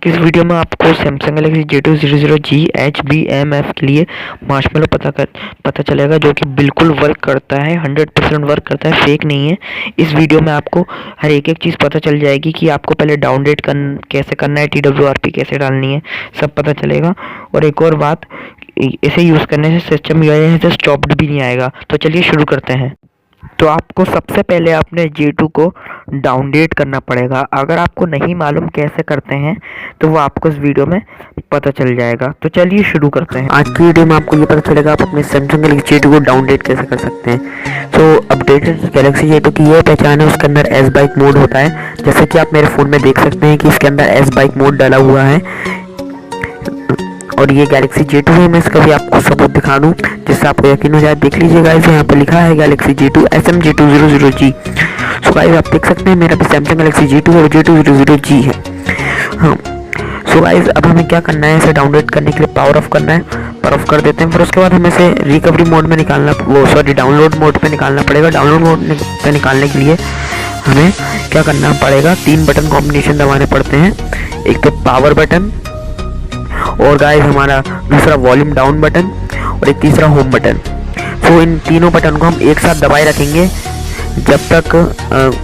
की इस वीडियो में आपको सैमसंग गैलेक्सी J200G HBMF के लिए मार्शमेलो पता चलेगा, जो कि बिल्कुल वर्क करता है, 100% वर्क करता है, फेक नहीं है। इस वीडियो में आपको हर एक चीज़ पता चल जाएगी कि आपको पहले डाउनलोड कैसे करना है, TWRP कैसे डालनी है, सब पता चलेगा। और एक और बात, इसे यूज़ करने से सिस्टम से स्टॉप्ड भी नहीं आएगा। तो चलिए शुरू करते हैं। तो आपको सबसे पहले अपने J2 को डाउनलोड करना पड़ेगा। अगर आपको नहीं मालूम कैसे करते हैं तो वो आपको इस वीडियो में पता चल जाएगा। तो चलिए शुरू करते हैं। आज की वीडियो में आपको ये पता चलेगा आप अपने सैमसंग गैलेक्सी J2 को डाउनलोड कैसे कर सकते हैं। तो अपडेटेड गैलेक्सी J2 की ये पहचान है, उसके अंदर एस बाइक मोड होता है। जैसे कि आप मेरे फ़ोन में देख सकते हैं कि इसके अंदर एस बाइक मोड डाला हुआ है। और ये गैलेक्सी J2 है। मैं इसका भी आपको सबूत दिखा दूँ जिससे आपको यकीन हो जाए। देख लीजिए गाइस, यहाँ पे लिखा है Galaxy J2 SM-J200G। So guys आप देख सकते हैं मेरा भी सैमसंग गैलेक्सी J2 और J200G है। हाँ, सो गाइस अब हमें क्या करना है, इसे डाउनलोड करने के लिए पावर ऑफ करना है। पावर ऑफ कर देते हैं। फिर उसके बाद हमें इसे रिकवरी मोड में निकालना, डाउनलोड मोड पे निकालना पड़ेगा। डाउनलोड मोड पे निकालने के लिए हमें क्या करना पड़ेगा, 3 बटन कॉम्बिनेशन दबाने पड़ते हैं। एक तो पावर बटन, और गाइस हमारा दूसरा वॉल्यूम डाउन बटन, और एक तीसरा होम बटन। तो इन तीनों बटन को हम एक साथ दबाए रखेंगे जब तक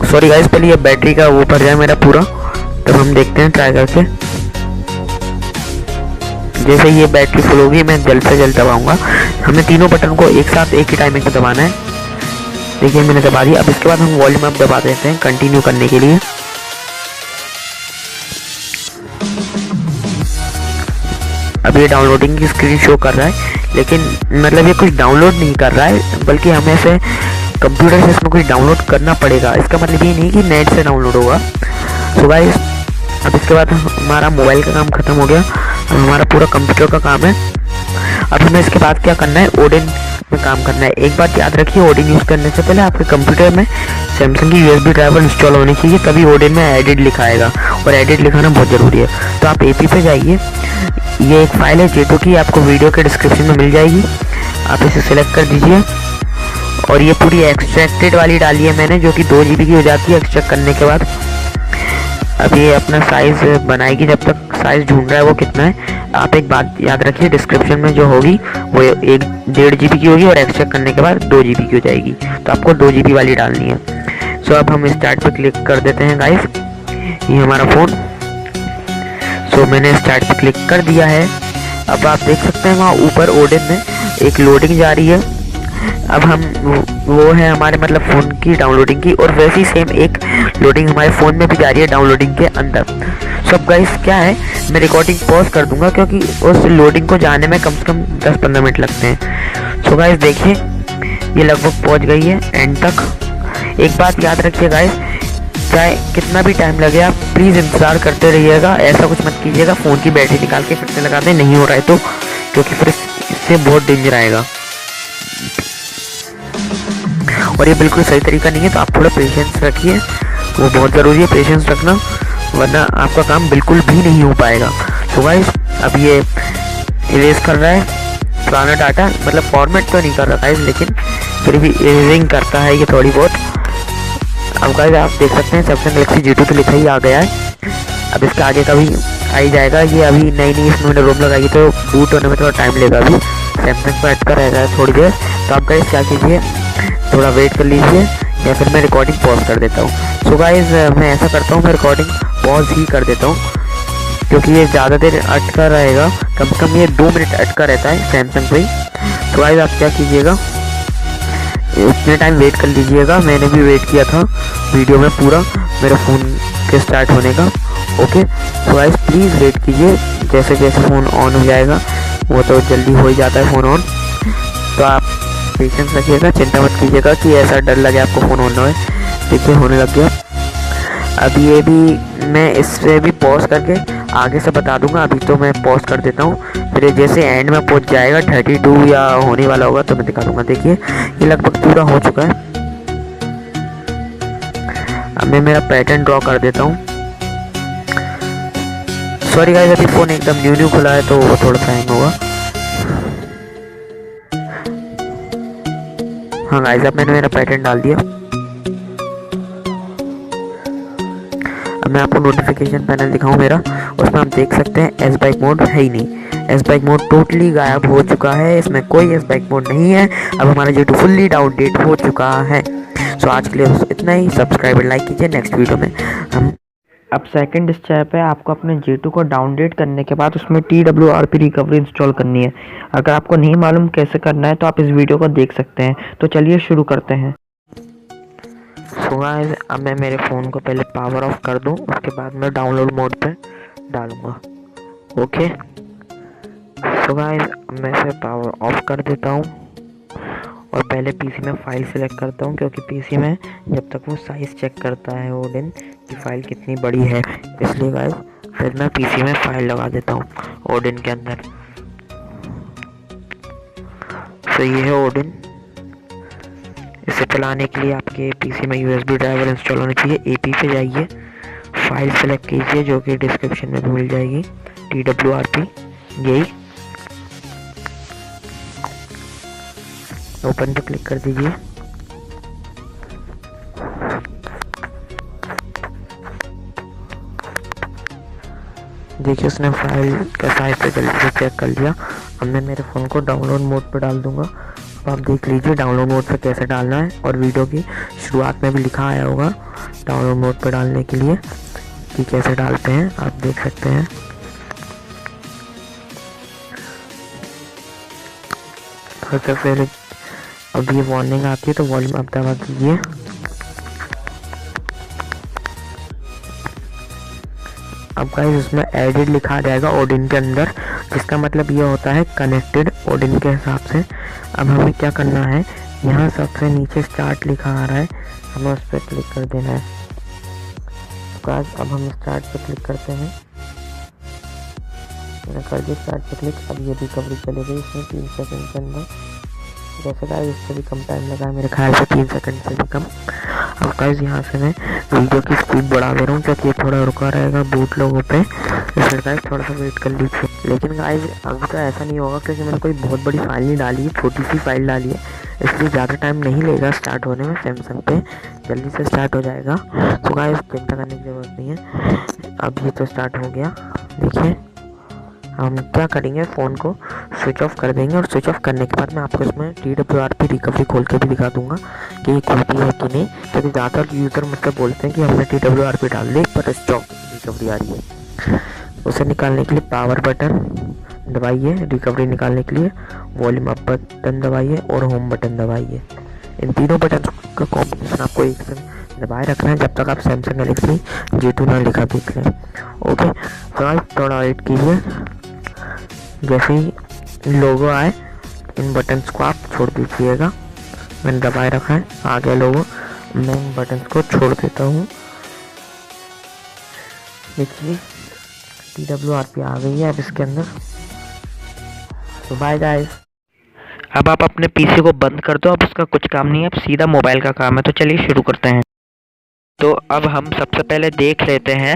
सॉरी गाइस, पहले ये बैटरी का वो भर जाए मेरा पूरा, तब हम देखते हैं ट्राई करके। जैसे ये बैटरी फुल होगी मैं जल्द से जल्द दबाऊंगा। हमें तीनों बटन को एक साथ एक ही टाइमिंग में दबाना है। देखिए मैंने दबा दिया। अब इसके बाद हम वॉल्यूम अप दबा देते हैं कंटिन्यू करने के लिए। अब ये डाउनलोडिंग की स्क्रीन शो कर रहा है, लेकिन मतलब ये कुछ डाउनलोड नहीं कर रहा है, बल्कि हमें से कंप्यूटर से इसमें कुछ डाउनलोड करना पड़ेगा। इसका मतलब ये नहीं कि नेट से डाउनलोड होगा। सो गाइस अब इसके बाद हमारा मोबाइल का काम खत्म हो गया। अब हमारा पूरा कंप्यूटर का काम है। अब हमें इसके बाद क्या करना है, ओडेन में काम करना है। एक बात याद रखिए, ओडेन यूज़ करने से पहले आपके कंप्यूटर में सैमसंग की USB ड्राइवर इंस्टॉल होनी चाहिए, तभी ओडेन में एडिट लिखा आएगा। और एडिट लिखाना बहुत ज़रूरी है। तो आप AP पे जाइए। ये एक फाइल है J2 की, आपको वीडियो के डिस्क्रिप्शन में मिल जाएगी। आप इसे सिलेक्ट कर दीजिए और ये पूरी एक्सट्रैक्टेड वाली डाली है मैंने, जो कि 2 GB की हो जाती है एक्सट्रैक्ट करने के बाद। अब ये अपना साइज़ बनाएगी, जब तक साइज़ ढूंढ रहा है वो कितना है। आप एक बात याद रखिए, डिस्क्रिप्शन में जो होगी वो 1.5 GB की होगी और एक्सट्रैक्ट करने के बाद 2 GB की हो जाएगी। तो आपको 2 GB वाली डालनी है। सो अब हम स्टार्ट पे क्लिक कर देते हैं गाइस। ये हमारा फ़ोन, सो मैंने स्टार्ट पे क्लिक कर दिया है। अब आप देख सकते हैं वहाँ ऊपर ओडेन में एक लोडिंग जा रही है। अब हम वो है हमारे मतलब फ़ोन की डाउनलोडिंग की, और वैसी सेम एक लोडिंग हमारे फ़ोन में भी जा रही है डाउनलोडिंग के अंदर। सो अब गाइस क्या है, मैं रिकॉर्डिंग पॉज कर दूंगा क्योंकि उस लोडिंग को जाने में कम से कम 10-15 मिनट लगते हैं। सो गाइस देखिए ये लगभग पहुंच गई है एंड तक। एक बात याद रखिए गाइस, चाहे कितना भी टाइम लगे आप प्लीज़ इंतज़ार करते रहिएगा। ऐसा कुछ मत कीजिएगा फ़ोन की बैटरी निकाल के फिर से लगा दें, नहीं हो रहा है तो, क्योंकि फिर इससे बहुत डेंजर आएगा और ये बिल्कुल सही तरीका नहीं है। तो आप थोड़ा पेशेंस रखिए, वो बहुत ज़रूरी है पेशेंस रखना, वरना आपका काम बिल्कुल भी नहीं हो पाएगा। तो गाइस अब ये इरेज कर रहा है पुराना डाटा, मतलब फॉर्मेट तो नहीं कर रहा गाइस, लेकिन फिर भी इरेजिंग करता है ये थोड़ी बहुत। अब गाइस आप देख सकते हैं सैमसंग गैलेक्सी J2 तो लिखा ही आ गया है। अब इसके आगे का भी आ ही जाएगा। ये अभी नई इसमें मैंने रोम लगाई, तो बूट होने में थोड़ा टाइम लेगा। अभी सैमसंग पर अटका रहेगा थोड़ी देर। तो आप गाइस क्या कीजिए, थोड़ा वेट कर लीजिए, या फिर मैं रिकॉर्डिंग पॉज कर देता हूँ। सो गाइस मैं ऐसा करता हूँ, मैं रिकॉर्डिंग पॉज ही कर देता हूँ, क्योंकि ये ज़्यादा देर अटका रहेगा। कम से कम ये 2 मिनट अटका रहता है सैमसंग पे ही। तो गाइस आप क्या कीजिएगा, उतने टाइम वेट कर लीजिएगा। मैंने भी वेट किया था वीडियो में पूरा मेरे फ़ोन के स्टार्ट होने का। ओके तो गाइस प्लीज़ वेट कीजिए, जैसे जैसे फ़ोन ऑन हो जाएगा, वो तो जल्दी हो ही जाता है फ़ोन ऑन। तो आप पेशेंस रखिएगा, चिंता मत कीजिएगा कि ऐसा डर लगे आपको फ़ोन ऑन हो। देखिए होने लग गया। अब ये भी मैं इससे भी पॉज करके आगे से बता दूंगा। अभी तो मैं पॉज कर देता हूँ, फिर जैसे एंड में पहुँच जाएगा 32 या होने वाला होगा तो मैं दिखा दूंगा। देखिए ये लगभग पूरा हो चुका है। अब मैं मेरा पैटर्न ड्रॉ कर देता हूँ। सॉरी गाइस अभी फ़ोन एकदम न्यू खुला है तो वो थोड़ा सा हैंग होगा। हाँ गाइस अब मैंने मेरा पैटर्न डाल दिया। अब मैं आपको नोटिफिकेशन पैनल दिखाऊं मेरा, उसमें आप देख सकते हैं एस बाइक मोड है ही नहीं, एस बाइक मोड टोटली गायब हो चुका है, इसमें कोई एस बाइक मोड नहीं है। अब हमारा J2 फुल्ली डाउनडेट हो चुका है। सो आज के लिए बस इतना ही। सब्सक्राइब और लाइक कीजिए। नेक्स्ट वीडियो में हम अब सेकंड स्टेप है, आपको अपने J2 को डाउनडेट करने के बाद उसमें TWRP रिकवरी इंस्टॉल करनी है। अगर आपको नहीं मालूम कैसे करना है तो आप इस वीडियो को देख सकते हैं। तो चलिए शुरू करते हैं। सो गाइस, अब मैं मेरे फ़ोन को पहले पावर ऑफ कर दूं, उसके बाद मैं डाउनलोड मोड पे डालूंगा। ओके, सो गाइस, अब मैं इसे पावर ऑफ कर देता हूँ और पहले पीसी में फ़ाइल सेलेक्ट करता हूँ, क्योंकि पीसी में जब तक वो साइज़ चेक करता है ओडिन की फ़ाइल कितनी बड़ी है, इसलिए गाइस फिर मैं पीसी में फ़ाइल लगा देता हूँ ओडिन के अंदर। तो ये है ओडिन। इसे चलाने के लिए आपके पीसी में USB ड्राइवर इंस्टॉल होनी चाहिए। AP पे जाइए, फाइल सेलेक्ट कीजिए जो कि डिस्क्रिप्शन में भी मिल जाएगी, TWRP, यही ओपन पे क्लिक कर दीजिए। देखिए उसने फाइल का साइज से जल्दी से चेक कर लिया। अब मैं मेरे फ़ोन को डाउनलोड मोड पर डाल दूंगा। तो आप देख लीजिए डाउनलोड मोड पे कैसे डालना है, और वीडियो की शुरुआत में भी लिखा आया होगा डाउनलोड मोड पर डालने के लिए कि कैसे डालते हैं, आप देख सकते हैं। तो फिर अब ये वार्निंग आती है तो वॉल्यूम अप दबा दीजिए। अब गाइस उसमें एडिट लिखा आ जाएगा ओडिन के अंदर, जिसका मतलब ये होता है कनेक्टेड ओडिन के हिसाब से। अब हमें क्या करना है, यहाँ सबसे नीचे स्टार्ट लिखा आ रहा है, हमें उस पर क्लिक कर देना है। तो गाइस अब हम स्टार्ट पे क्लिक करते हैं, मैंने कर दिया स्टार्ट पे क्लिक। अब ये रिकवरी चली गई इसमें 3 सेकंड के अंदर। जैसे गाइस इससे भी कम टाइम लगा है मेरे ख्याल से, 3 सेकंड से भी कम। अब गाइस यहाँ से मैं वीडियो की स्पीड बढ़ा दे रहा हूँ, क्योंकि ये थोड़ा रुका रहेगा बूट लोगों पे, इसलिए गाइस थोड़ा सा वेट कर लीजिए। लेकिन गाइस अभी तो ऐसा नहीं होगा, क्योंकि मैंने कोई बहुत बड़ी फाइल नहीं डाली है, छोटी सी फाइल डाली है, इसलिए ज़्यादा टाइम नहीं लेगा स्टार्ट होने में। सैमसंग पे जल्दी से स्टार्ट हो जाएगा। तो गाइस चिंता करने की ज़रूरत नहीं है। अब ये तो स्टार्ट हो गया। देखिए हम क्या करेंगे, फ़ोन को स्विच ऑफ कर देंगे, और स्विच ऑफ करने के बाद मैं आपको इसमें TWRP रिकवरी खोल के भी दिखा दूंगा कि ये खुलती है कि नहीं, क्योंकि ज़्यादातर यूज़र मुझसे बोलते हैं कि हमने TWRP डाल दी पर स्टॉक रिकवरी आ रही है। उसे निकालने के लिए पावर बटन दबाइए, रिकवरी निकालने के लिए वॉल्यूम अप बटन दबाइए और होम बटन दबाइए। इन तीनों बटन का कॉम्बिनेशन आपको एक साथ दबाए रखना है जब तक आप सैमसंग गैलेक्सी J2 ना लिखा देख लें। ओके, तो थोड़ा वेट कीजिए, जैसे ही लोगो आए इन बटन्स को आप छोड़ दीजिएगा। मैंने दबाए रखा है, आ गया लोगो, मैं इन बटन्स को छोड़ देता हूँ। देखिए TWRP आ गई है अब इसके अंदर। तो बाय गाइस। अब आप अपने पीसी को बंद कर दो, अब उसका कुछ काम नहीं है, अब सीधा मोबाइल का काम है। तो चलिए शुरू करते हैं। तो अब हम सबसे पहले देख लेते हैं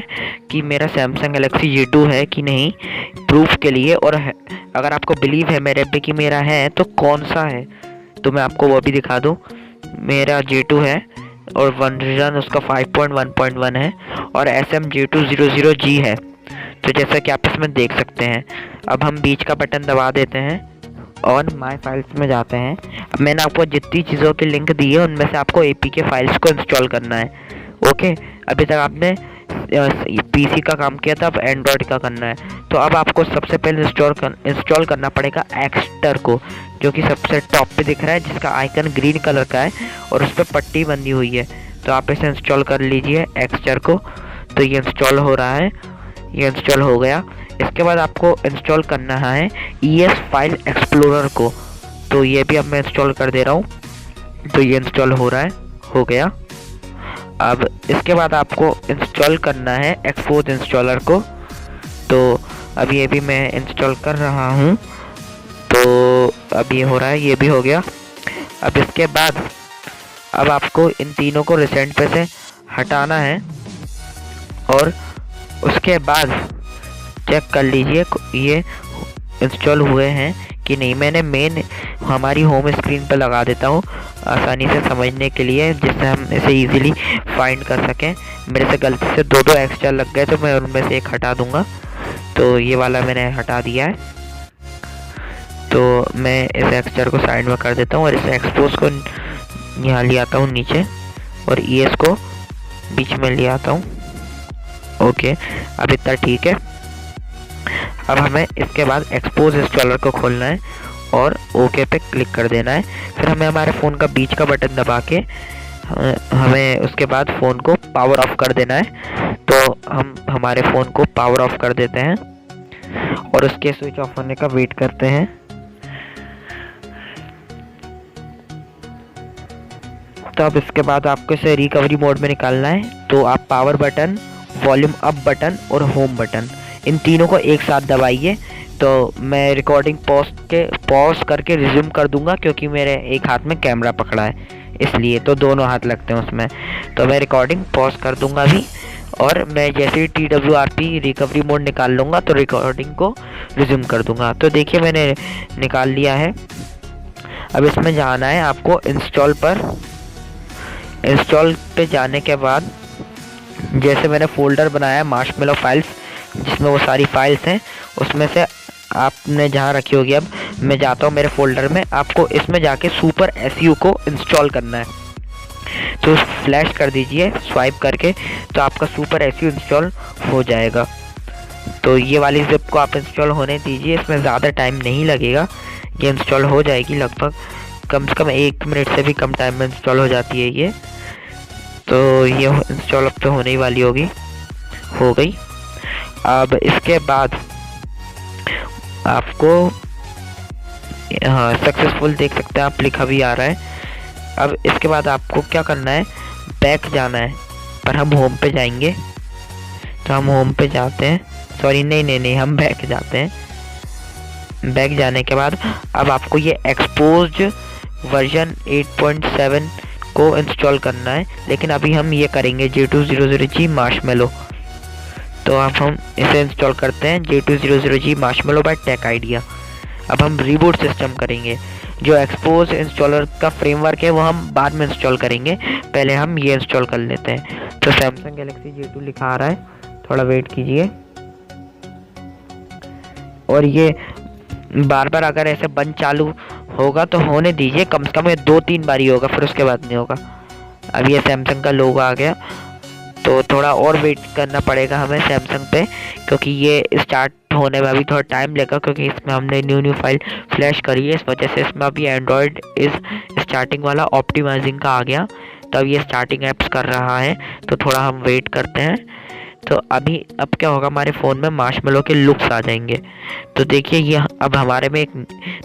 कि मेरा सैमसंग गैलेक्सी J2 है कि नहीं, प्रूफ के लिए। और अगर आपको बिलीव है मेरे पे कि मेरा है तो कौन सा है, तो मैं आपको वो भी दिखा दूं। मेरा J2 है और वर्जन उसका 5.1.1 है और SM J200G है। तो जैसा कि आप इसमें देख सकते हैं, अब हम बीच का बटन दबा देते हैं और माय फाइल्स में जाते हैं। अब मैंने आपको जितनी चीज़ों की लिंक दी है उनमें से आपको APK फाइल्स को इंस्टॉल करना है। ओके, अभी तक आपने पीसी का काम किया था, अब एंड्रॉयड का करना है। तो अब आपको सबसे पहले इंस्टॉल करना पड़ेगा एक्सटर को, जो कि सबसे टॉप पे दिख रहा है, जिसका आइकन ग्रीन कलर का है और उस पर पट्टी बंधी हुई है। तो आप इसे इंस्टॉल कर लीजिए एक्सटर को। तो ये इंस्टॉल हो रहा है, ये इंस्टॉल हो गया। इसके बाद आपको इंस्टॉल करना है ES फाइल एक्सप्लोरर को। तो ये भी अब मैं इंस्टॉल कर दे रहा हूँ। तो ये इंस्टॉल हो रहा है, हो गया। अब इसके बाद आपको इंस्टॉल करना है एक्सपोर्ट इंस्टॉलर को। तो अब ये भी मैं इंस्टॉल कर रहा हूँ। तो अब ये हो रहा है, ये भी हो गया। अब इसके बाद अब आपको इन तीनों को रिसेंट पे से हटाना है और उसके बाद चेक कर लीजिए ये इंस्टॉल हुए हैं कि नहीं। मैंने मेन हमारी होम स्क्रीन पर लगा देता हूँ आसानी से समझने के लिए, जिससे हम इसे इजीली फाइंड कर सकें। मेरे से गलती से दो एक्स्ट्रा लग गए तो मैं उनमें से एक हटा दूंगा। तो ये वाला मैंने हटा दिया है। तो मैं इस एक्स्ट्रा को साइड में कर देता हूँ और इस एक्सपोज को यहाँ ले आता हूँ नीचे और ES को बीच में ले आता हूँ। ओके, अब इतना ठीक है। अब हमें इसके बाद एक्सपोज इंस्टॉलर को खोलना है और ओके पे क्लिक कर देना है। फिर हमें हमारे फ़ोन का बीच का बटन दबा के हमें उसके बाद फ़ोन को पावर ऑफ कर देना है। तो हम हमारे फ़ोन को पावर ऑफ कर देते हैं और उसके स्विच ऑफ होने का वेट करते हैं। तो अब इसके बाद आपको इसे रिकवरी मोड में निकालना है। तो आप power button, volume up button और होम बटन, इन तीनों को एक साथ दबाइए। तो मैं रिकॉर्डिंग पॉज करके रिज्यूम कर दूंगा, क्योंकि मेरे एक हाथ में कैमरा पकड़ा है इसलिए, तो दोनों हाथ लगते हैं उसमें। तो मैं रिकॉर्डिंग पॉज कर दूंगा अभी, और मैं जैसे ही TWRP रिकवरी मोड निकाल लूँगा तो रिकॉर्डिंग को रिज्यूम कर दूंगा। तो देखिए मैंने निकाल लिया है। अब इसमें जाना है आपको इंस्टॉल पर। इंस्टॉल पे जाने के बाद जैसे मैंने फ़ोल्डर बनाया है मार्शमेलो फाइल्स, जिसमें वो सारी फाइल्स हैं, उसमें से आपने जहाँ रखी होगी, अब मैं जाता हूँ मेरे फ़ोल्डर में। आपको इसमें जाके सुपर SU को इंस्टॉल करना है। तो फ्लैश कर दीजिए स्वाइप करके, तो आपका सुपर SU इंस्टॉल हो जाएगा। तो ये वाली ज़िप को आप इंस्टॉल होने दीजिए, इसमें ज़्यादा टाइम नहीं लगेगा, ये इंस्टॉल हो जाएगी लगभग कम से कम 1 मिनट से भी कम टाइम में इंस्टॉल हो जाती है ये। तो ये इंस्टॉल अब तो होने ही वाली होगी, हो गई। अब इसके बाद आपको हाँ सक्सेसफुल देख सकते हैं आप, लिखा भी आ रहा है। अब इसके बाद आपको क्या करना है, बैक जाना है, पर हम होम पे जाएंगे। तो हम होम पे जाते हैं, सॉरी नहीं, हम बैक जाते हैं। बैक जाने के बाद अब आपको ये एक्सपोज्ड वर्जन 8.7 को इंस्टॉल करना है, लेकिन अभी हम ये करेंगे J200G मार्शमेलो। तो अब हम इसे इंस्टॉल करते हैं J200G marshmallow bye take idea. अब हम रिबूट सिस्टम करेंगे। जो एक्सपोज इंस्टॉलर का फ्रेमवर्क है वो हम बाद में इंस्टॉल करेंगे, पहले हम ये इंस्टॉल कर लेते हैं। तो सैमसंग गैलेक्सी J2 लिखा आ रहा है, थोड़ा वेट कीजिए। और ये बार बार अगर ऐसे बंद चालू होगा तो होने दीजिए, कम से कम ये 2-3 बार ही होगा, फिर उसके बाद नहीं होगा। अब ये सैमसंग का लोगो आ गया, तो थोड़ा और वेट करना पड़ेगा हमें सैमसंग पे, क्योंकि ये स्टार्ट होने में अभी थोड़ा टाइम लगेगा, क्योंकि इसमें हमने न्यू फाइल फ्लैश करी है, इस वजह से इसमें अभी एंड्रॉयड इस स्टार्टिंग वाला ऑप्टिमाइजिंग का आ गया। तो अब ये स्टार्टिंग एप्स कर रहा है, तो थोड़ा हम वेट करते हैं। तो अब क्या होगा, हमारे फ़ोन में मार्शमेलो के लुक्स आ जाएंगे। तो देखिए ये अब हमारे में एक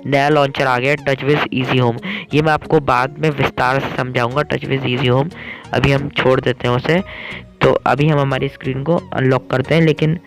नया लॉन्चर आ गया, टचविज़ इजी होम। ये मैं आपको बाद में विस्तार से समझाऊंगा, टचविज़ इजी होम। अभी हम छोड़ देते हैं उसे। तो अभी हम हमारी स्क्रीन को अनलॉक करते हैं, लेकिन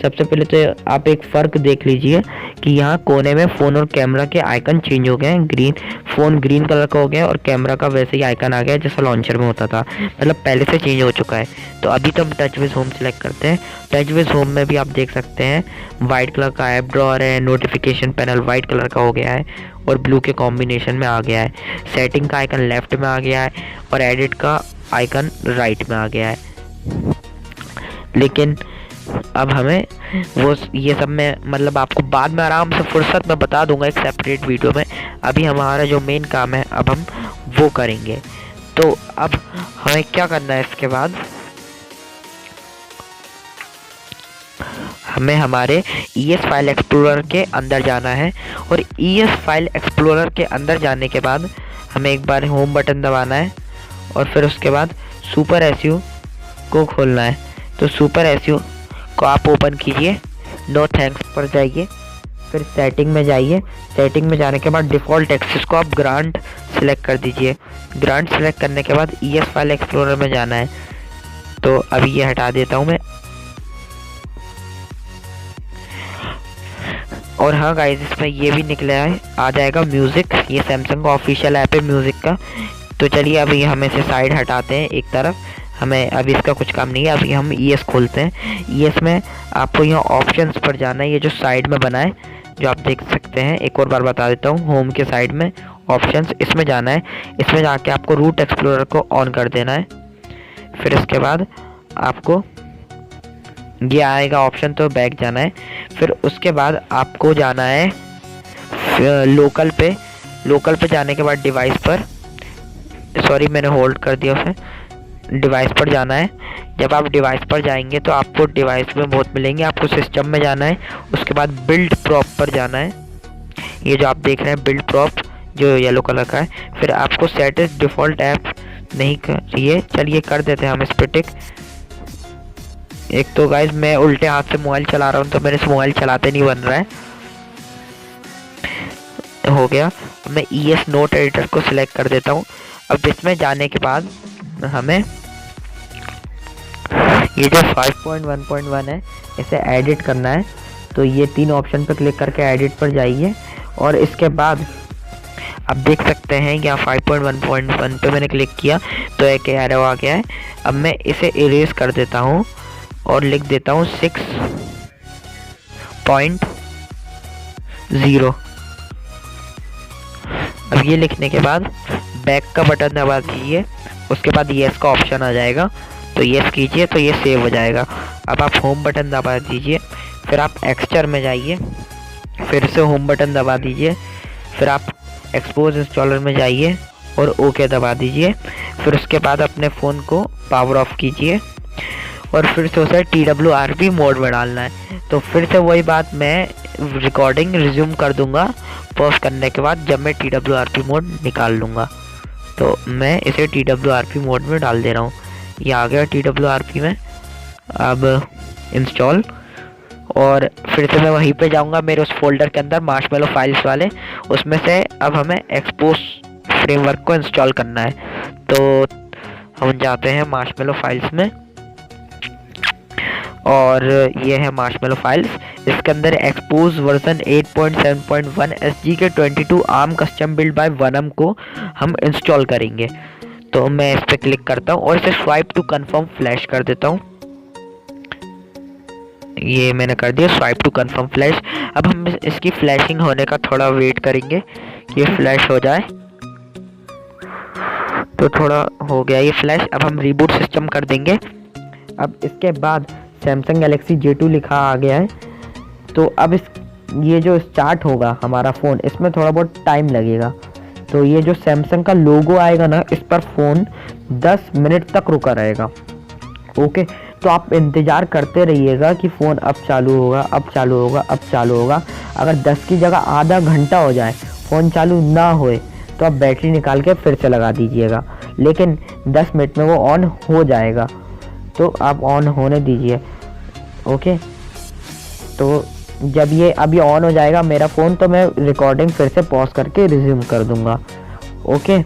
सबसे पहले तो आप एक फ़र्क देख लीजिए कि यहाँ कोने में फ़ोन और कैमरा के आइकन चेंज हो गए हैं। फ़ोन ग्रीन कलर का हो गया और कैमरा का वैसे ही आइकन आ गया जैसा लॉन्चर में होता था, मतलब पहले से चेंज हो चुका है। तो अभी तो हम टचविज़ होम सेलेक्ट करते हैं। टचविज़ होम में भी आप देख सकते हैं वाइट कलर का ऐप ड्रॉअर है, नोटिफिकेशन पैनल वाइट कलर का हो गया है और ब्लू के कॉम्बिनेशन में आ गया है। सेटिंग का आइकन लेफ्ट में आ गया है और एडिट का आइकन राइट में आ गया है। लेकिन अब हमें वो ये सब में मतलब आपको बाद में आराम से फुर्सत में बता दूंगा एक सेपरेट वीडियो में। अभी हमारा जो मेन काम है अब हम वो करेंगे। तो अब हमें क्या करना है, इसके बाद हमें हमारे ES फाइल एक्सप्लोरर के अंदर जाना है और ES फाइल एक्सप्लोरर के अंदर जाने के बाद हमें एक बार होम बटन दबाना है और फिर उसके बाद सुपर SU को खोलना है। तो सुपर SU को आप ओपन कीजिए, नो थैंक्स पर जाइए, फिर सेटिंग में जाइए। सेटिंग में जाने के बाद डिफ़ॉल्ट एक्सेस को आप ग्रांट सेलेक्ट कर दीजिए। ग्रांट सेलेक्ट करने के बाद ES फाइल एक्सप्लोरर में जाना है। तो अभी ये हटा देता हूँ मैं। और हाँ गाइस, इसमें ये भी निकला है, आ जाएगा म्यूज़िक। ये सैमसंग का ऑफिशियल ऐप है म्यूज़िक का। तो चलिए अभी हम इसे साइड हटाते हैं एक तरफ, हमें अभी इसका कुछ काम नहीं है। अभी हम ES खोलते हैं। ES में आपको यहाँ ऑप्शंस पर जाना है, ये जो साइड में बना है जो आप देख सकते हैं। एक और बार बता देता हूँ, होम के साइड में ऑप्शंस, इसमें जाना है। इसमें जाके आपको रूट एक्सप्लोरर को ऑन कर देना है। फिर इसके बाद आपको ये आएगा ऑप्शन, तो बैक जाना है। फिर उसके बाद आपको जाना है लोकल पे। लोकल पे जाने के बाद डिवाइस पर, सॉरी मैंने होल्ड कर दिया उसे, डिवाइस पर जाना है। जब आप डिवाइस पर जाएंगे तो आपको डिवाइस में बहुत मिलेंगे। आपको सिस्टम में जाना है, उसके बाद बिल्ड प्रॉप पर जाना है। ये जो आप देख रहे हैं बिल्ड प्रॉप जो येलो कलर का है। फिर आपको सेट डिफ़ॉल्ट ऐप नहीं करिए, चलिए कर देते हैं हम इस पर टिक। एक तो गाइज मैं उल्टे हाथ से मोबाइल चला रहा हूँ तो मेरे से मोबाइल चलाते नहीं बन रहा है। हो गया। मैं ES नोट एडिटर को सिलेक्ट कर देता हूँ। अब इसमें जाने के बाद हमें ये जो 5.1.1 है इसे एडिट करना है। तो ये 3 ऑप्शन पर क्लिक करके एडिट पर जाइए और इसके बाद आप देख सकते हैं यहाँ 5.1.1 पे मैंने क्लिक किया तो एक एरो आ गया है। अब मैं इसे इरेज कर देता हूँ और लिख देता हूँ 6.0। अब ये लिखने के बाद बैक का बटन दबा दीजिए, उसके बाद येस का ऑप्शन आ जाएगा तो येस कीजिए तो ये सेव हो जाएगा। अब आप होम बटन दबा दीजिए, फिर आप एक्सचर में जाइए, फिर से होम बटन दबा दीजिए, फिर आप एक्सपोज इंस्टॉलर में जाइए और ओके दबा दीजिए। फिर उसके बाद अपने फ़ोन को पावर ऑफ कीजिए और फिर से उसे TWRP मोड में डालना है। तो फिर से वही बात, मैं रिकॉर्डिंग रिज्यूम कर दूंगा पॉज करने के बाद जब मैं TWRP मोड निकाल लूँगा। तो मैं इसे TWRP मोड में डाल दे रहा हूँ। ये आ गया TWRP में। अब इंस्टॉल, और फिर से मैं वहीं पे जाऊंगा मेरे उस फोल्डर के अंदर मार्शमैलो फाइल्स वाले, उसमें से अब हमें एक्सपोज फ्रेमवर्क को इंस्टॉल करना है। तो हम जाते हैं मार्शमैलो फाइल्स में और ये है मार्शमैलो फाइल्स। इसके अंदर एक्सपोज वर्जन 8.7.1 SG के 22 आर्म कस्टम बिल्ड बाय वनम को हम इंस्टॉल करेंगे। तो मैं इस पर क्लिक करता हूँ और इसे स्वाइप टू कंफर्म फ्लैश कर देता हूँ। ये मैंने कर दिया स्वाइप टू कंफर्म फ्लैश। अब हम इसकी फ्लैशिंग होने का थोड़ा वेट करेंगे कि ये फ्लैश हो जाए। तो थोड़ा हो गया ये फ्लैश। अब हम रिबूट सिस्टम कर देंगे। अब इसके बाद सैमसंग गैलेक्सी J2 लिखा आ गया है। तो अब ये जो स्टार्ट होगा हमारा फ़ोन, इसमें थोड़ा बहुत टाइम लगेगा। तो ये जो सैमसंग का लोगो आएगा ना, इस पर फ़ोन 10 मिनट तक रुका रहेगा। ओके, तो आप इंतज़ार करते रहिएगा कि फ़ोन अब चालू होगा, अब चालू होगा, अब चालू होगा। अगर 10 की जगह आधा घंटा हो जाए फ़ोन चालू ना होए तो आप बैटरी निकाल के फिर से लगा दीजिएगा, लेकिन 10 मिनट में वो ऑन हो जाएगा। तो आप ऑन होने दीजिए। ओके, तो जब ये अभी ऑन हो जाएगा मेरा फ़ोन तो मैं रिकॉर्डिंग फिर से पॉज करके रिज्यूम कर दूंगा। ओके,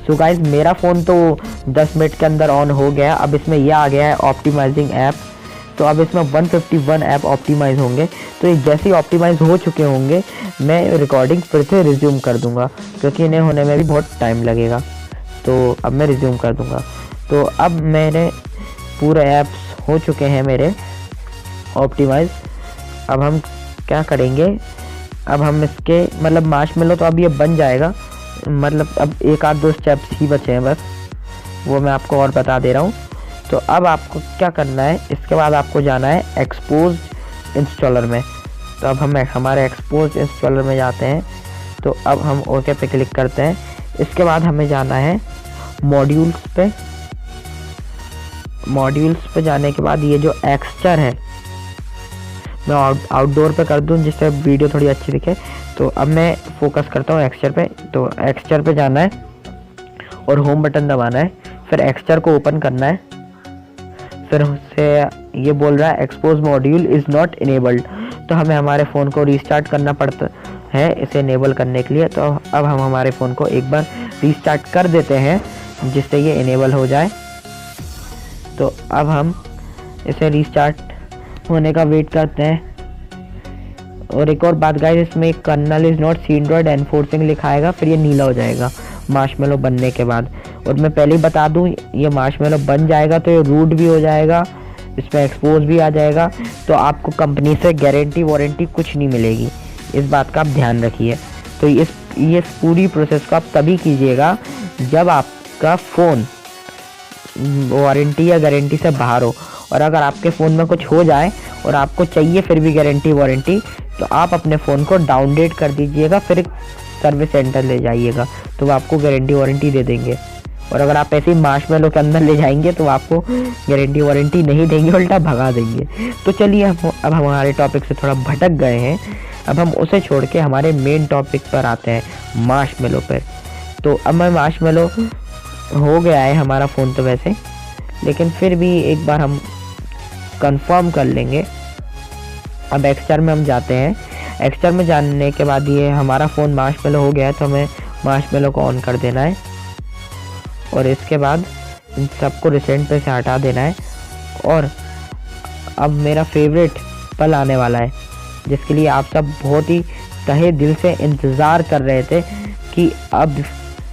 सो गाइज मेरा फ़ोन तो 10 मिनट के अंदर ऑन हो गया। अब इसमें यह आ गया है ऑप्टिमाइजिंग ऐप। तो अब इसमें 151 ऐप ऑप्टिमाइज़ होंगे। तो ये जैसे ही ऑप्टिमाइज़ हो चुके होंगे मैं रिकॉर्डिंग फिर से रिज्यूम कर दूंगा, क्योंकि इन्हें होने में भी बहुत टाइम लगेगा। तो अब मैं रिज्यूम कर दूंगा। तो अब मेरे पूरे ऐप्स हो चुके हैं मेरे ऑप्टिमाइज़। अब हम क्या करेंगे, अब हम इसके मतलब मार्शमैलो तो अब ये बन जाएगा, मतलब अब एक आध 2 स्टेप्स ही बचे हैं बस, वो मैं आपको और बता दे रहा हूँ। तो अब आपको क्या करना है, इसके बाद आपको जाना है एक्सपोज इंस्टॉलर में। तो अब हम हमारे एक्सपोज इंस्टॉलर में जाते हैं। तो अब हम ओके पे क्लिक करते हैं। इसके बाद हमें जाना है मॉड्यूल्स पे। मॉड्यूल्स पे जाने के बाद ये जो एक्सचर है मैं आउटडोर पे कर दूं जिससे वीडियो थोड़ी अच्छी दिखे। तो अब मैं फोकस करता हूँ एक्सचर पे। तो एक्सचर पे जाना है और होम बटन दबाना है, फिर एक्सचर को ओपन करना है। फिर उससे ये बोल रहा है expose module is not enabled. तो हमें हमारे फ़ोन को रीस्टार्ट करना पड़ता है इसे इनेबल करने के लिए। तो अब हम हमारे फ़ोन को एक बार रीस्टार्ट कर देते हैं जिससे ये इनेबल हो जाए। तो अब हम इसे रीस्टार्ट होने का वेट करते हैं। और एक और बात गाइस, इसमें kernel is not Android enforcing लिखाएगा, फिर ये नीला हो जाएगा मार्शमैलो बनने के बाद। और मैं पहले ही बता दूं, ये मार्शमैलो बन जाएगा तो ये रूट भी हो जाएगा, इसमें एक्सपोज भी आ जाएगा, तो आपको कंपनी से गारंटी वारंटी कुछ नहीं मिलेगी, इस बात का आप ध्यान रखिए। तो ये पूरी प्रोसेस को आप तभी कीजिएगा जब आपका फ़ोन वारंटी या गारंटी से बाहर हो। और अगर आपके फ़ोन में कुछ हो जाए और आपको चाहिए फिर भी गारंटी वारंटी, तो आप अपने फ़ोन को डाउनग्रेड कर दीजिएगा, फिर सर्विस सेंटर ले जाइएगा, तो वो आपको गारंटी वारंटी दे देंगे। और अगर आप ऐसे ही मार्शमेलो के अंदर ले जाएंगे तो आपको गारंटी वारंटी नहीं देंगे, उल्टा भगा देंगे। तो चलिए अब हमारे टॉपिक से थोड़ा भटक गए हैं, अब हम उसे छोड़ के हमारे मेन टॉपिक पर आते हैं, मार्शमेलो पर। तो अब मैं मार्शमेलो हो गया है हमारा फ़ोन तो वैसे, लेकिन फिर भी एक बार हम कंफर्म कर लेंगे। अब एक्सचर में हम जाते हैं। एक्सचर में जाने के बाद ये हमारा फ़ोन मार्शमेलो हो गया है, तो हमें मार्शमेलो को ऑन कर देना है और इसके बाद इन सबको रिसेंट पे से हटा देना है। और अब मेरा फेवरेट पल आने वाला है, जिसके लिए आप सब बहुत ही तहे दिल से इंतज़ार कर रहे थे कि अब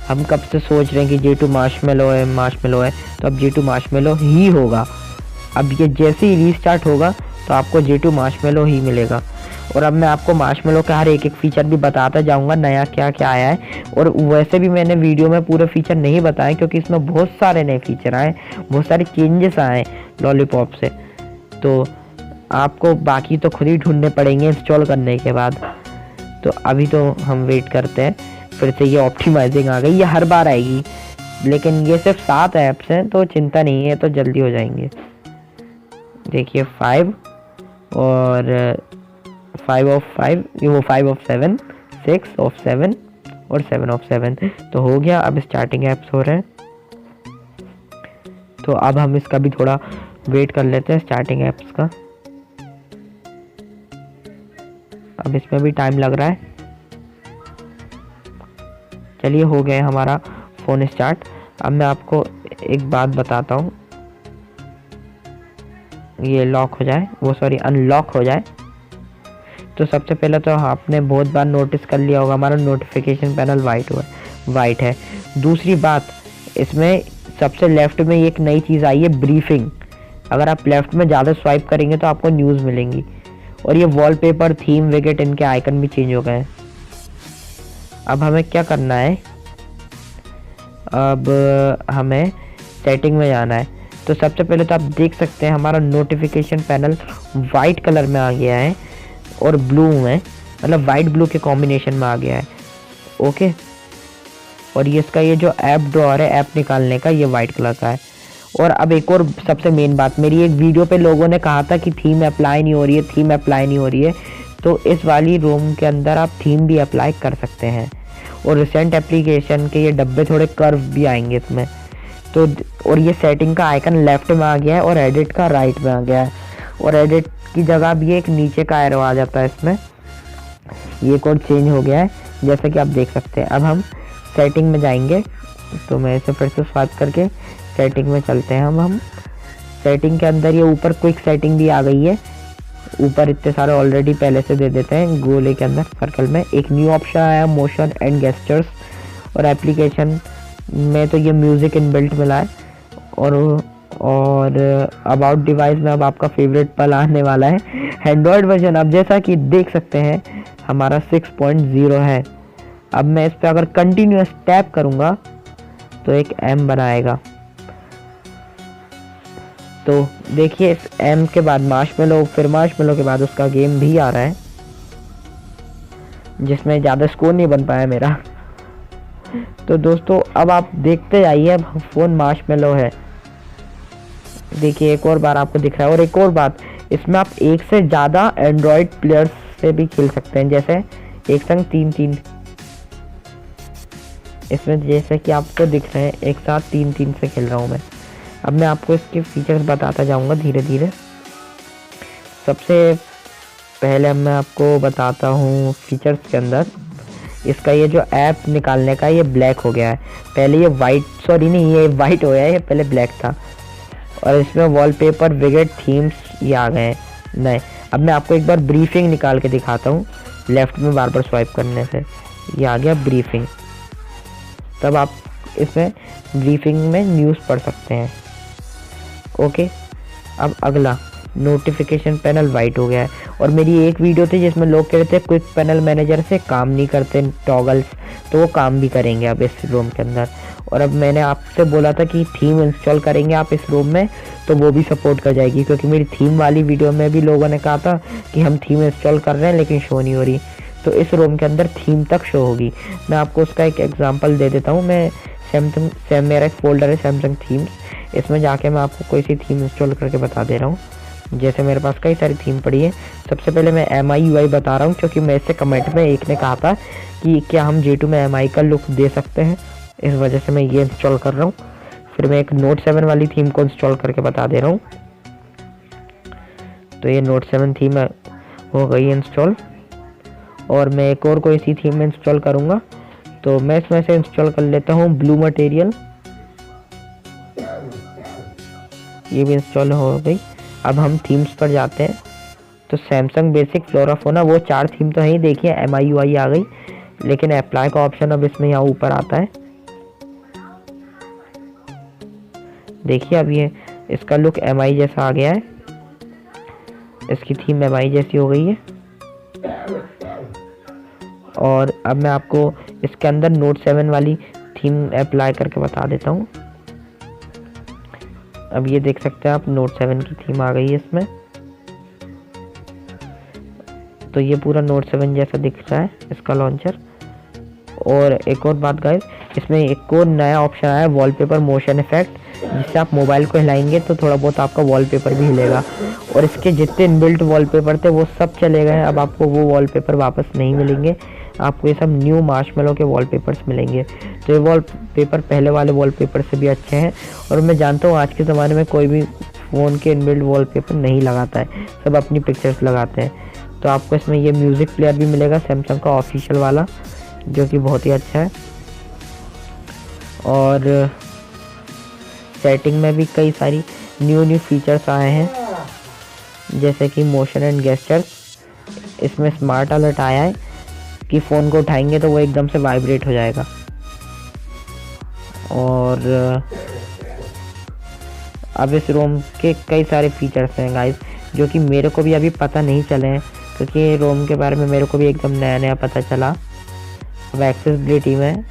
हम कब से सोच रहे हैं कि J2 मार्शमेलो है, तो अब J2 मार्शमेलो ही होगा। अब ये जैसे ही रीस्टार्ट होगा तो आपको J2 मार्शमेलो ही मिलेगा। और अब मैं आपको मार्शमेलो का हर एक फीचर भी बताता जाऊंगा, नया क्या क्या आया है। और वैसे भी मैंने वीडियो में पूरे फीचर नहीं बताए, क्योंकि इसमें बहुत सारे नए फीचर आए, बहुत सारे चेंजेस आए लॉलीपॉप से, तो आपको बाकी तो खुद ही ढूंढने पड़ेंगे इंस्टॉल करने के बाद। तो अभी तो हम वेट करते हैं। फिर से ये ऑप्टिमाइजिंग आ गई, ये हर बार आएगी, लेकिन ये सिर्फ 7 ऐप्स हैं तो चिंता नहीं है, तो जल्दी हो जाएंगे। देखिए 5 और 5 of 5, वो 5 of 7, 6 of 7 और 7 of 7 तो हो गया। अब स्टार्टिंग ऐप्स हो रहे हैं, तो अब हम इसका भी थोड़ा वेट कर लेते हैं स्टार्टिंग ऐप्स का। अब इसमें भी टाइम लग रहा है। चलिए हो गया हमारा फ़ोन स्टार्ट। अब मैं आपको एक बात बताता हूँ, ये लॉक हो जाए, अनलॉक हो जाए, तो सबसे पहले तो आपने बहुत बार नोटिस कर लिया होगा हमारा नोटिफिकेशन पैनल वाइट है। दूसरी बात, इसमें सबसे लेफ्ट में एक नई चीज़ आई है, ब्रीफिंग। अगर आप लेफ्ट में ज़्यादा स्वाइप करेंगे तो आपको न्यूज़ मिलेंगी। और ये वॉलपेपर, थीम, विकेट, इनके आइकन भी चेंज हो गए हैं। अब हमें क्या करना है, अब हमें सेटिंग में जाना है। तो सबसे पहले तो आप देख सकते हैं हमारा नोटिफिकेशन पैनल वाइट कलर में आ गया है और ब्लू में, मतलब वाइट ब्लू के कॉम्बिनेशन में आ गया है। ओके, और ये इसका ये जो ऐप ड्रॉअर है ऐप निकालने का, ये वाइट कलर का है। और अब एक और सबसे मेन बात, मेरी एक वीडियो पे लोगों ने कहा था कि थीम अप्लाई नहीं हो रही है, तो इस वाली रोम के अंदर आप थीम भी अप्लाई कर सकते हैं। और रिसेंट एप्लीकेशन के ये डब्बे थोड़े कर्व भी आएंगे इसमें। तो और ये सेटिंग का आइकन लेफ्ट में आ गया है और एडिट का राइट में आ गया है। और एडिट की जगह भी एक नीचे का एरो आ जाता है इसमें, ये कोड चेंज हो गया है जैसा कि आप देख सकते हैं। अब हम सेटिंग में जाएंगे, तो मैं इसे फिर से स्वाइप करके सेटिंग में चलते हैं। हम सेटिंग के अंदर ये ऊपर क्विक सेटिंग भी आ गई है, ऊपर इतने सारे ऑलरेडी पहले से दे देते हैं। गोले के अंदर सर्कल में एक न्यू ऑप्शन आया, मोशन एंड गेस्चर्स। और एप्लीकेशन में तो ये म्यूज़िक इनबिल्ट मिला है। और अबाउट डिवाइस में अब आपका फेवरेट पल आने वाला है, एंड्रॉयड वर्जन। अब जैसा कि देख सकते हैं हमारा 6.0 है। अब मैं इस पर अगर कंटिन्यूअस टैप करूँगा तो एक M बनाएगा। तो देखिए इस M के बाद मार्शमेलो, फिर मार्शमेलो के बाद उसका गेम भी आ रहा है, जिसमें ज़्यादा स्कोर नहीं बन पाया मेरा। तो दोस्तों अब आप देखते जाइए, अब फ़ोन मार्शमेलो है। देखिए एक और बार आपको दिख रहा है। और एक और बात, इसमें आप एक से ज़्यादा एंड्रॉयड प्लेयर्स से भी खेल सकते हैं, जैसे एक संग 3-3। इसमें जैसे कि आपको दिख रहे हैं एक साथ 3-3 से खेल रहा हूँ मैं। अब मैं आपको इसके फीचर्स बताता जाऊँगा धीरे धीरे। सबसे पहले मैं आपको बताता हूँ फीचर्स के अंदर, इसका ये जो ऐप निकालने का ये ब्लैक हो गया है। पहले ये ये वाइट हो गया है, ये पहले ब्लैक था। और इसमें वॉलपेपर, विकेट, थीम्स ये आ गए हैं नए। अब मैं आपको एक बार ब्रीफिंग निकाल के दिखाता हूँ, लेफ्ट में बार बार स्वाइप करने से ये आ गया ब्रीफिंग। तब आप इसमें ब्रीफिंग में न्यूज़ पढ़ सकते हैं। ओके, अब अगला नोटिफिकेशन पैनल वाइट हो गया है। और मेरी एक वीडियो थी जिसमें लोग कह रहे थे क्विक पैनल मैनेजर से काम नहीं करते टॉगल्स, तो वो काम भी करेंगे अब इस रोम के अंदर। और अब मैंने आपसे बोला था कि थीम इंस्टॉल करेंगे आप इस रोम में, तो वो भी सपोर्ट कर जाएगी, क्योंकि मेरी थीम वाली वीडियो में भी लोगों ने कहा था कि हम थीम इंस्टॉल कर रहे हैं लेकिन शो नहीं हो रही। तो इस रोम के अंदर थीम तक शो होगी। मैं आपको उसका एक एग्जांपल दे देता हूँ। मैं मेरा एक फोल्डर है सैमसंग थीम्स, इसमें जाके मैं आपको कोई सी थीम इंस्टॉल करके बता दे रहा हूँ। जैसे मेरे पास कई सारी थीम पड़ी है। सबसे पहले मैं MIUI बता रहा हूँ, क्योंकि मेरे से कमेंट में एक ने कहा था कि क्या हम J2 में MI का लुक दे सकते हैं, इस वजह से मैं ये इंस्टॉल कर रहा हूँ। फिर मैं एक Note 7 वाली थीम को इंस्टॉल करके बता दे रहा हूँ। तो ये Note 7 थीम हो गई इंस्टॉल। और मैं एक और कोई सी थीम इंस्टॉल करूँगा, तो मैं इसमें से इंस्टॉल कर लेता हूँ ब्लू मटेरियल। ये भी इंस्टॉल हो गई। अब हम थीम्स पर जाते हैं। तो सैमसंग बेसिक, फ्लोरा फोना, वो 4 थीम तो है ही। देखिए MIUI आ गई, लेकिन अप्लाई का ऑप्शन अब इसमें यहाँ ऊपर आता है। देखिए अब ये इसका लुक MI जैसा आ गया है, इसकी थीम MI जैसी हो गई है। और अब मैं आपको इसके अंदर Note 7 वाली थीम अप्लाई करके बता देता हूँ। अब ये देख सकते हैं आप, Note 7 की थीम आ गई है इसमें। तो ये पूरा Note 7 जैसा दिख रहा है इसका लॉन्चर। और एक और बात गाइस, इसमें एक और नया ऑप्शन आया है वॉलपेपर मोशन इफेक्ट, जिससे आप मोबाइल को हिलाएंगे तो थोड़ा बहुत आपका वॉलपेपर भी हिलेगा। और इसके जितने इनबिल्ट वॉलपेपर थे वो सब चले गए हैं। अब आपको वो वॉलपेपर वापस नहीं मिलेंगे, आपको ये सब न्यू मार्शमेलो के वॉलपेपर्स मिलेंगे। तो ये वॉलपेपर पहले वाले वॉलपेपर से भी अच्छे हैं। और मैं जानता हूँ आज के ज़माने में कोई भी फ़ोन के इनबिल्ट वॉलपेपर नहीं लगाता है, सब अपनी पिक्चर्स लगाते हैं। तो आपको इसमें ये म्यूज़िक प्लेयर भी मिलेगा सैमसंग का ऑफिशियल वाला, जो कि बहुत ही अच्छा है। और सेटिंग में भी कई सारी न्यू फीचर्स आए हैं, जैसे कि मोशन एंड गेस्चर्स। इसमें स्मार्ट अलर्ट आया है कि फ़ोन को उठाएंगे तो वो एकदम से वाइब्रेट हो जाएगा। और अब इस रोम के कई सारे फीचर्स हैं गाइस, जो कि मेरे को भी अभी पता नहीं चले हैं, क्योंकि रोम के बारे में मेरे को भी एकदम नया पता चला। अब एक्सेसिबिलिटी में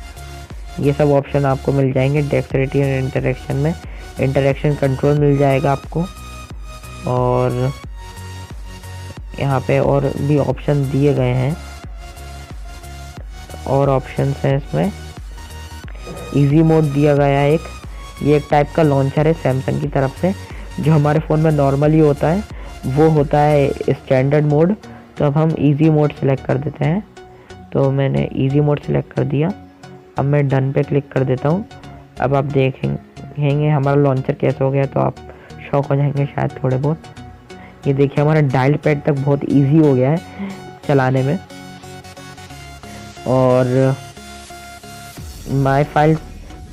ये सब ऑप्शन आपको मिल जाएंगे। डेक्सटेरिटी एंड इंटरेक्शन में इंटरेक्शन कंट्रोल मिल जाएगा आपको। और यहाँ पे और भी ऑप्शन दिए गए हैं, और ऑप्शंस हैं इसमें। इजी मोड दिया गया है एक, ये एक टाइप का लॉन्चर है सैमसंग की तरफ से। जो हमारे फ़ोन में नॉर्मली होता है वो होता है स्टैंडर्ड मोड। तो अब हम इजी मोड सेलेक्ट कर देते हैं। तो मैंने इजी मोड सेलेक्ट कर दिया। अब मैं डन पे क्लिक कर देता हूँ। अब आप देखेंगे हमारा लॉन्चर कैसे हो गया, तो आप शॉक हो जाएंगे शायद थोड़े बहुत। ये देखिए हमारा डायल पैड तक बहुत इजी हो गया है चलाने में। और माई फाइल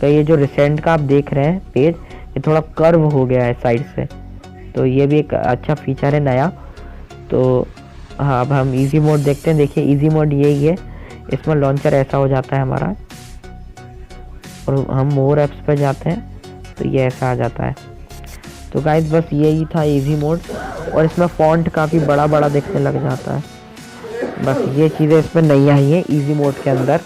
का ये जो रिसेंट का आप देख रहे हैं पेज, ये थोड़ा कर्व हो गया है साइड से, तो ये भी एक अच्छा फीचर है नया। तो हाँ, अब हम इजी मोड देखते हैं। देखिए इजी मोड यही है, इसमें लॉन्चर ऐसा हो जाता है हमारा। और हम मोर ऐप्स पर जाते हैं तो ये ऐसा आ जाता है। तो गाइस बस यही था इजी मोड। और इसमें फॉन्ट काफ़ी बड़ा दिखने लग जाता है। बस ये चीज़ें इसमें नई आई हैं इजी मोड के अंदर।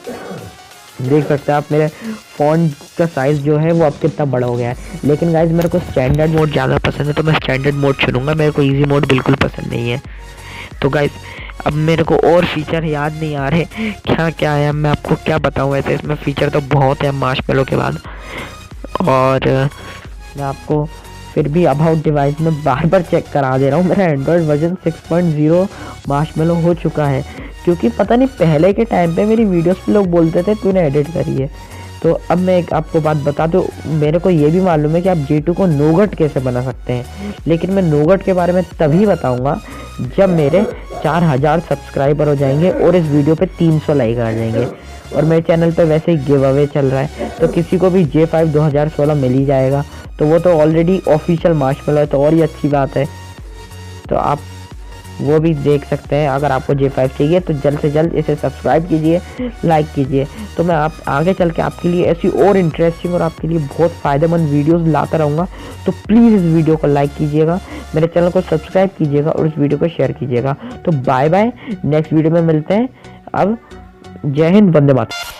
देख सकते हैं आप मेरे फॉन्ट का साइज़ जो है वो अब कितना बड़ा हो गया है। लेकिन गाइस मेरे को स्टैंडर्ड मोड ज़्यादा पसंद है, तो मैं स्टैंडर्ड मोड चुनूँगा। मेरे को इजी मोड बिल्कुल पसंद नहीं है। तो गाइस अब मेरे को और फीचर याद नहीं आ रहे क्या है, मैं आपको क्या बताऊँ। वैसे इसमें फ़ीचर तो बहुत है मार्शमेलो के बाद। और मैं आपको फिर भी अबाउट डिवाइस में बार चेक करा दे रहा हूँ। मेरा एंड्रॉयड वर्जन 6.0 मार्शमेलो हो चुका है, क्योंकि पता नहीं पहले के टाइम पे मेरी वीडियोस पे लोग बोलते थे तूने एडिट करी है। तो अब मैं एक आपको बात बता दूँ, मेरे को ये भी मालूम है कि आप J2 को नोगट कैसे बना सकते हैं, लेकिन मैं नोगट के बारे में तभी बताऊँगा जब मेरे 4000 सब्सक्राइबर हो जाएंगे और इस वीडियो पे 300 लाइक आ जाएंगे। और मेरे चैनल पे वैसे ही गिव अवे चल रहा है, तो किसी को भी J5 2016 मिल ही जाएगा। तो वो तो ऑलरेडी ऑफिशियल मार्शमेलो है, तो और ही अच्छी बात है। तो आप वो भी देख सकते हैं। अगर आपको J5 चाहिए तो जल्द से जल्द इसे सब्सक्राइब कीजिए, लाइक कीजिए। तो मैं आप आगे चल के आपके लिए ऐसी और इंटरेस्टिंग और आपके लिए बहुत फ़ायदेमंद वीडियोस लाता रहूँगा। तो प्लीज़ इस वीडियो को लाइक कीजिएगा, मेरे चैनल को सब्सक्राइब कीजिएगा और इस वीडियो को शेयर कीजिएगा। तो बाय बाय, नेक्स्ट वीडियो में मिलते हैं। अब जय हिंद, वंदे मातरम।